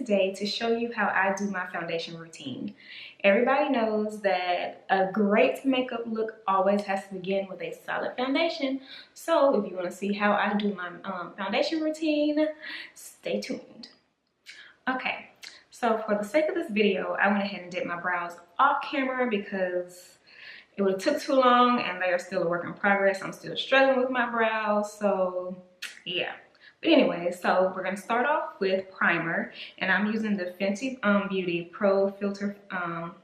today to show you how I do my foundation routine. Everybody knows that a great makeup look always has to begin with a solid foundation. So if you want to see how I do my foundation routine, stay tuned. Okay, so for the sake of this video, I went ahead and did my brows off camera because it would have took too long and they are still a work in progress. I'm still struggling with my brows, so yeah. But anyway, so we're gonna start off with primer, and I'm using the Fenty Beauty Pro Filt'r,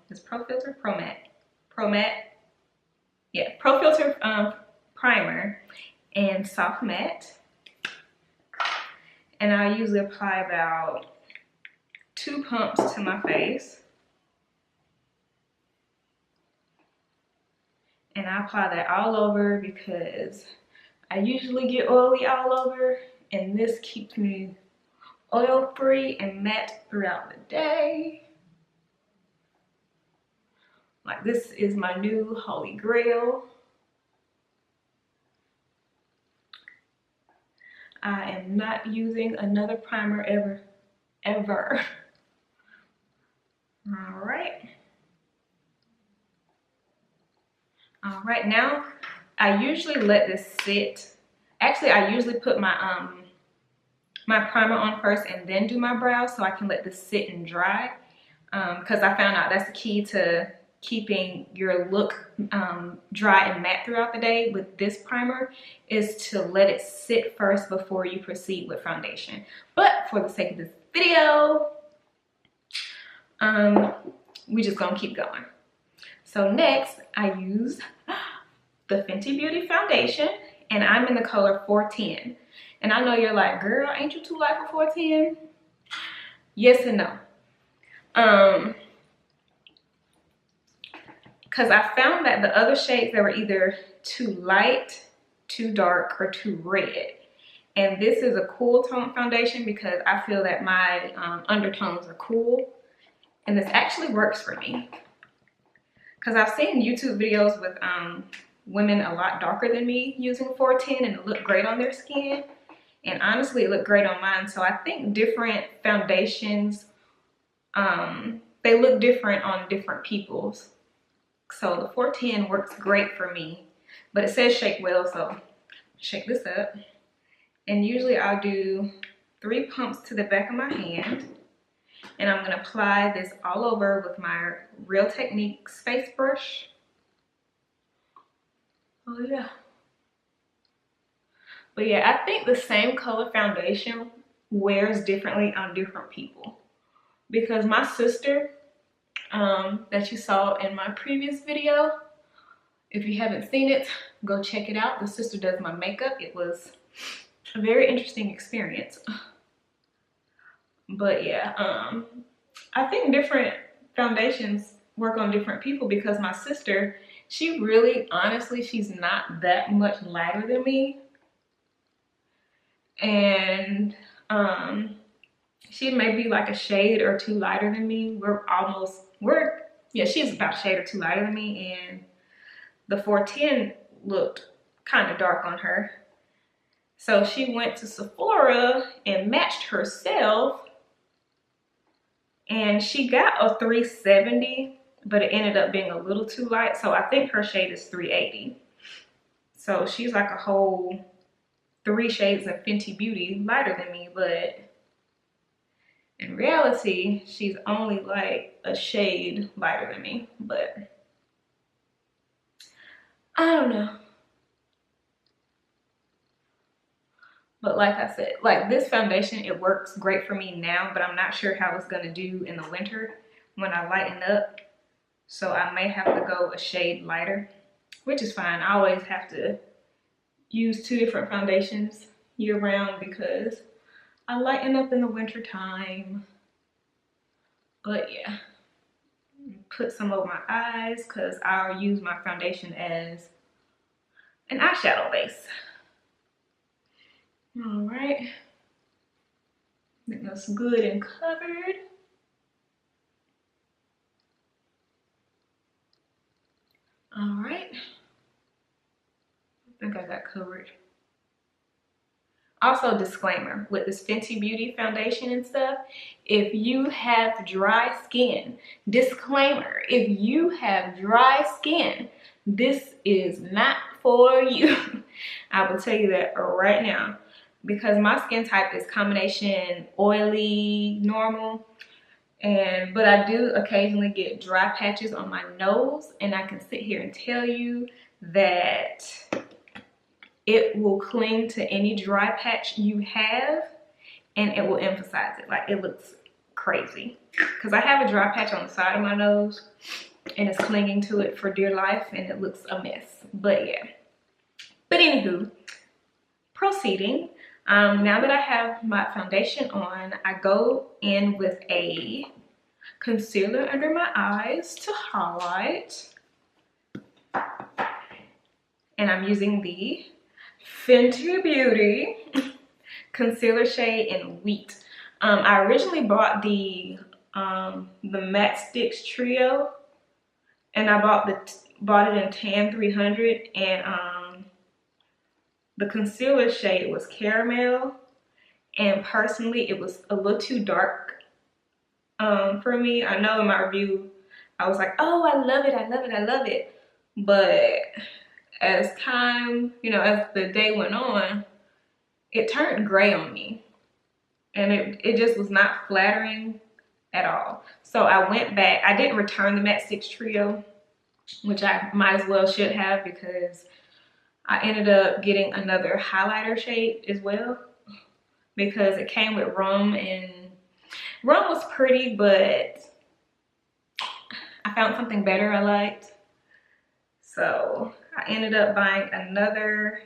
it's Pro Filt'r Pro Matte, yeah, Pro Filt'r primer and soft matte. And I usually apply about 2 pumps to my face. And I apply that all over because I usually get oily all over, and this keeps me oil free and matte throughout the day. Like, this is my new holy grail. I am not using another primer ever. All right, now I usually let this sit. Actually, I usually put my my primer on first and then do my brows so I can let this sit and dry, because I found out that's the key to keeping your look dry and matte throughout the day with this primer, is to let it sit first before you proceed with foundation. But for the sake of this video, we just gonna keep going. So next, I use the Fenty Beauty foundation, and I'm in the color 410. And I know you're like, girl, ain't you too light for 410? Yes and no. Because I found that the other shades, they were either too light, too dark, or too red. And this is a cool tone foundation because I feel that my undertones are cool. And this actually works for me. Because I've seen YouTube videos with women a lot darker than me using 410 and it looked great on their skin. And honestly, it looked great on mine. So I think different foundations, they look different on different people's. So the 410 works great for me. But it says shake well, so shake this up. And usually I'll do 3 pumps to the back of my hand. And I'm gonna apply this all over with my Real Techniques face brush. Oh yeah. But yeah, I think the same color foundation wears differently on different people. Because my sister, that you saw in my previous video, if you haven't seen it, go check it out. The sister does my makeup. It was a very interesting experience. But yeah, I think different foundations work on different people because my sister, she really, honestly, she's not that much lighter than me. And she may be like a shade or 2 lighter than me. Yeah, she's about a shade or 2 lighter than me, and the 410 looked kind of dark on her. So she went to Sephora and matched herself, and she got a 370, but it ended up being a little too light. So I think her shade is 380. So she's like a whole 3 shades of Fenty Beauty lighter than me, but in reality, she's only like a shade lighter than me. But I don't know. But like I said, like this foundation, it works great for me now, but I'm not sure how it's gonna do in the winter when I lighten up. So I may have to go a shade lighter, which is fine. I always have to use 2 different foundations year round because I lighten up in the winter time. But yeah, put some over my eyes because I'll use my foundation as an eyeshadow base. All right, I think that's good and covered. All right, I think I got covered. Also, disclaimer, with this Fenty Beauty foundation and stuff, if you have dry skin, disclaimer, if you have dry skin, this is not for you. I will tell you that right now, because my skin type is combination oily, normal, but I do occasionally get dry patches on my nose, and I can sit here and tell you that it will cling to any dry patch you have, and it will emphasize it. Like, it looks crazy. Because I have a dry patch on the side of my nose, and it's clinging to it for dear life, and it looks a mess. But yeah. But anywho, proceeding. Now that I have my foundation on, I go in with a concealer under my eyes to highlight. And I'm using the Fenty Beauty concealer shade in Wheat. I originally bought the Matchstix Trio, and I bought it in Tan 300, and the concealer shade was Caramel, and personally it was a little too dark for me. I know in my review I was like, oh, I love it, I love it, I love it, but as time, you know, as the day went on, it turned gray on me, and it just was not flattering at all. So I went back. I didn't return the Matchstix Trio, which I might as well should have, because I ended up getting another highlighter shade as well, because it came with Rum, and Rum was pretty, but I found something better I liked. So I ended up buying another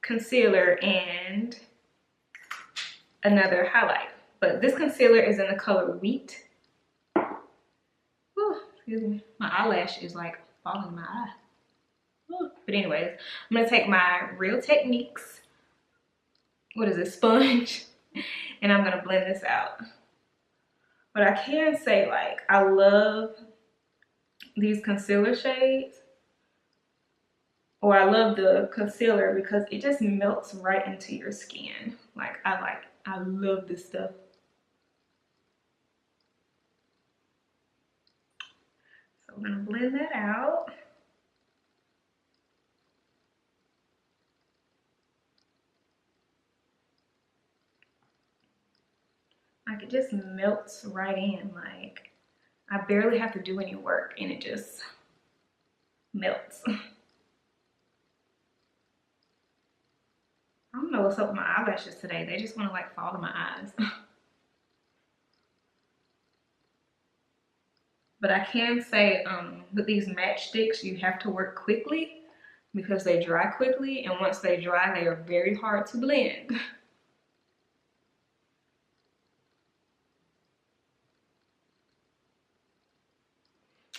concealer and another highlight. But this concealer is in the color Wheat. Ooh, excuse me. My eyelash is like falling in my eye. Ooh. But anyways, I'm gonna take my Real Techniques, what is it, sponge, and I'm gonna blend this out. But I can say, like, I love these concealer shades, or I love the concealer because it just melts right into your skin. I love this stuff. So I'm gonna blend that out. Like, it just melts right in. Like, I barely have to do any work and it just melts. I don't know what's up with my eyelashes today. They just want to like fall to my eyes. But I can say with these matchsticks, you have to work quickly because they dry quickly, and once they dry, they are very hard to blend.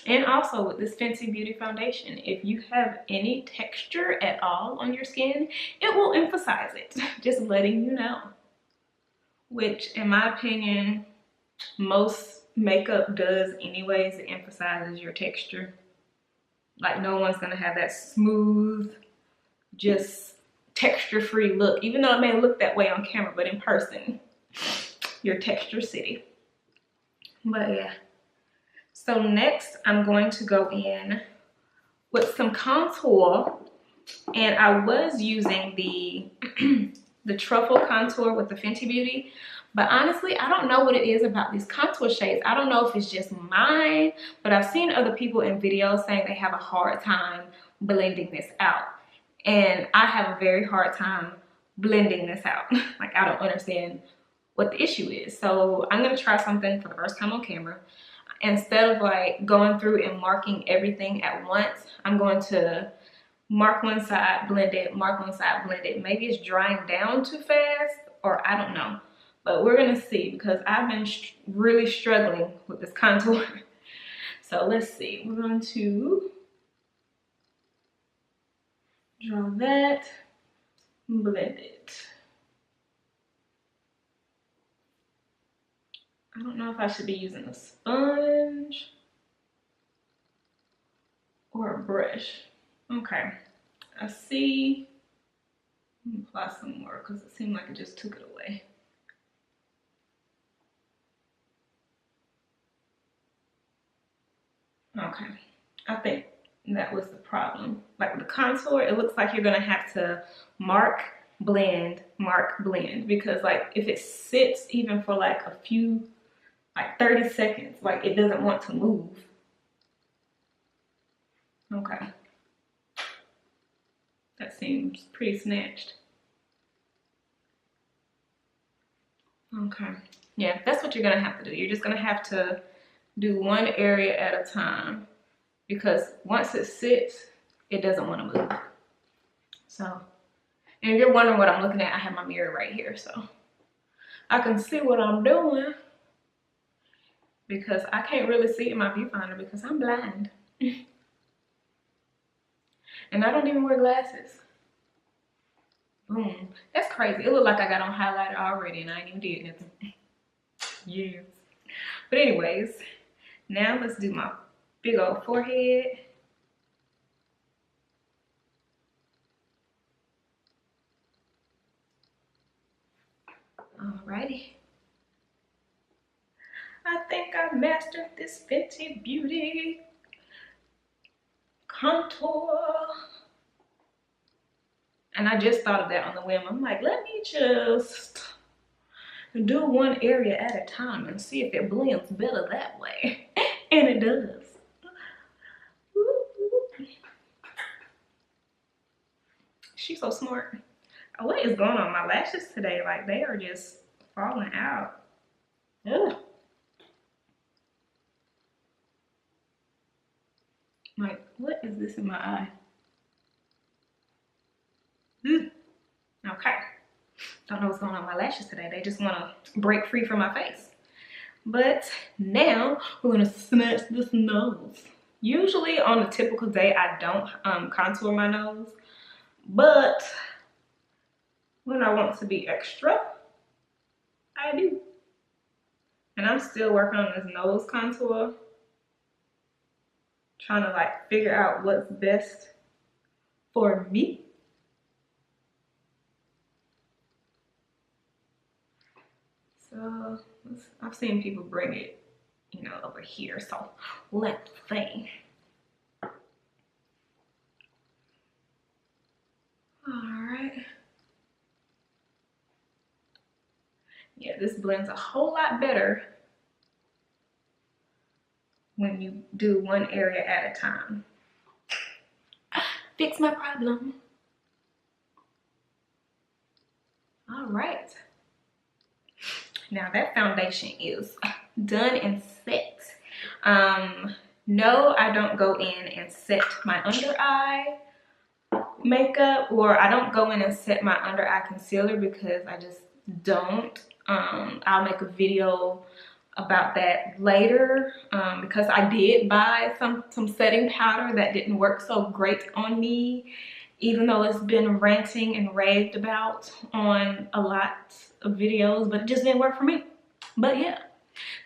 And also with this Fenty Beauty foundation, if you have any texture at all on your skin, it will emphasize it. Just letting you know. Which, in my opinion, most makeup does anyways. It emphasizes your texture. Like, no one's gonna have that smooth, just texture-free look, even though it may look that way on camera, but in person, you're texture city. But yeah. So next, I'm going to go in with some contour, and I was using the the Truffle contour with the Fenty Beauty, but honestly, I don't know what it is about these contour shades. I don't know if it's just mine, but I've seen other people in videos saying they have a hard time blending this out, and I have a very hard time blending this out. Like, I don't understand what the issue is. So I'm gonna try something for the first time on camera. Instead of like going through and marking everything at once, I'm going to mark one side, blend it, mark one side, blend it. Maybe it's drying down too fast, or I don't know. But we're gonna see, because I've been really struggling with this contour. So let's see. We're going to draw that, blend it. I don't know if I should be using a sponge or a brush. Okay, I see. Let me apply some more because it seemed like it just took it away. Okay, I think that was the problem. Like the contour, it looks like you're gonna have to mark, blend, because like if it sits even for like a few, like 30 seconds, like it doesn't want to move. Okay. That seems pretty snatched. Okay. Yeah, that's what you're gonna have to do. You're just gonna have to do one area at a time because once it sits, it doesn't want to move. So, and if you're wondering what I'm looking at, I have my mirror right here so I can see what I'm doing because I can't really see in my viewfinder because I'm blind. And I don't even wear glasses. Boom. That's crazy. It looked like I got on highlighter already and I ain't even did nothing. Yes. But anyways, now let's do my big old forehead. Alrighty. I think I mastered this Fenty Beauty contour. And I just thought of that on the whim. I'm like, let me just do one area at a time and see if it blends better that way. And it does. She's so smart. What is going on? My lashes today, like they are just falling out. Ugh. Like, what is this in my eye? Okay. Don't know what's going on with my lashes today. They just want to break free from my face. But now we're going to snatch this nose. Usually on a typical day, I don't contour my nose. But when I want to be extra, I do. And I'm still working on this nose contour. Trying to like figure out what's best for me. So I've seen people bring it, you know, over here. So let's see. Alright. Yeah, this blends a whole lot better when you do one area at a time. Fix my problem. Alright. Now that foundation is done and set. No, I don't go in and set my under eye makeup, or I don't go in and set my under eye concealer because I just don't. I'll make a video about that later because I did buy some setting powder that didn't work so great on me, even though it's been ranting and raved about on a lot of videos, but it just didn't work for me. But yeah,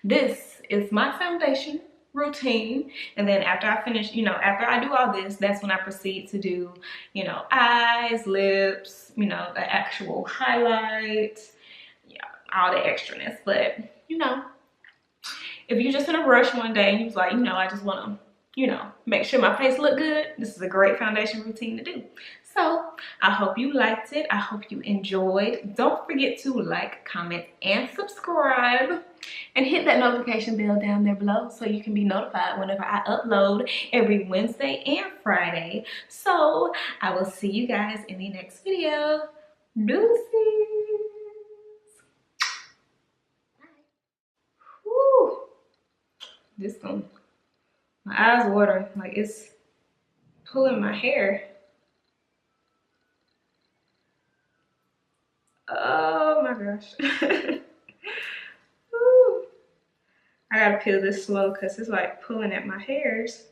this is my foundation routine, and then after I finish, you know, after I do all this, that's when I proceed to do, you know, eyes, lips, you know, the actual highlight, yeah, all the extraness. But you know, if you're just in a rush one day and you're like, you know, I just want to, you know, make sure my face look good, this is a great foundation routine to do. So I hope you liked it. I hope you enjoyed. Don't forget to like, comment, and subscribe. And hit that notification bell down there below so you can be notified whenever I upload every Wednesday and Friday. So I will see you guys in the next video. Deuces. Whew. This one, my eyes watering, like it's pulling my hair. Oh my gosh. I gotta peel this slow because it's like pulling at my hairs.